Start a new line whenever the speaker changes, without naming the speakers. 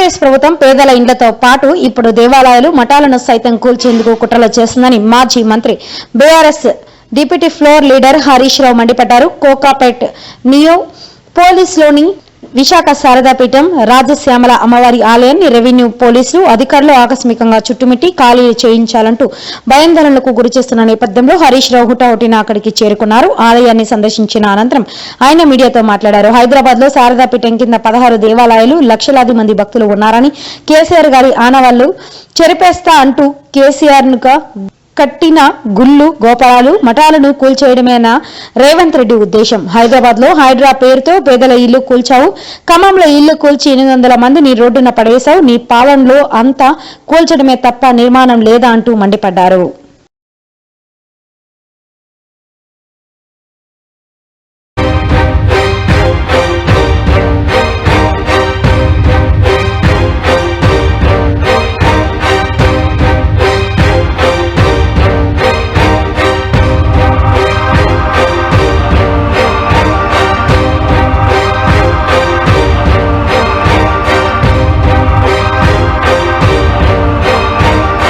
కాంగ్రెస్ ప్రభుత్వం పేదల ఇండ్లతో పాటు ఇప్పుడు దేవాలయాలు మఠాలను సైతం కూల్చేందుకు కుట్రలు చేస్తుందని మాజీ మంత్రి BRS deputy floor leader Harish Rao మండిపడ్డారు. కోకాపేట్ నియో పోలీసులోని విశాఖ శారదాపీఠం రాజశ్యామల అమ్మవారి ఆలయాన్ని రెవెన్యూ పోలీసులు అధికారులు ఆకస్మికంగా చుట్టుముట్టి ఖాళీ చేయించాలంటూ భయాందోళనలకు గురిచేస్తున్న నేపథ్యంలో హరీష్ రావు హుటాహుటిన అక్కడికి చేరుకున్నారు. ఆలయాన్ని సందర్శించిన అనంతరం ఆయన మీడియాతో మాట్లాడారు. హైదరాబాద్ లో శారదాపీఠం కింద 16 దేవాలయాలు, లక్షలాది మంది భక్తులు ఉన్నారని, కేసీఆర్ గారి ఆనవాళ్లు చెరిపేస్తా అంటూ కేసీఆర్ ను కట్టిన గుళ్ళు, గోపురాలు, మఠాలను కూల్చేయడమేనా రేవంత్ రెడ్డి ఉద్దేశం? హైదరాబాద్ లో హైడ్రా పేరుతో పేదల ఇల్లు కూల్చావు. ఖమ్మంలో ఇల్లు కూల్చి 800 మందిని రోడ్డున పడేశావు. నీ పాలనలో అంతా కూల్చడమే తప్ప నిర్మాణం లేదా అంటూ మండిపడ్డారు.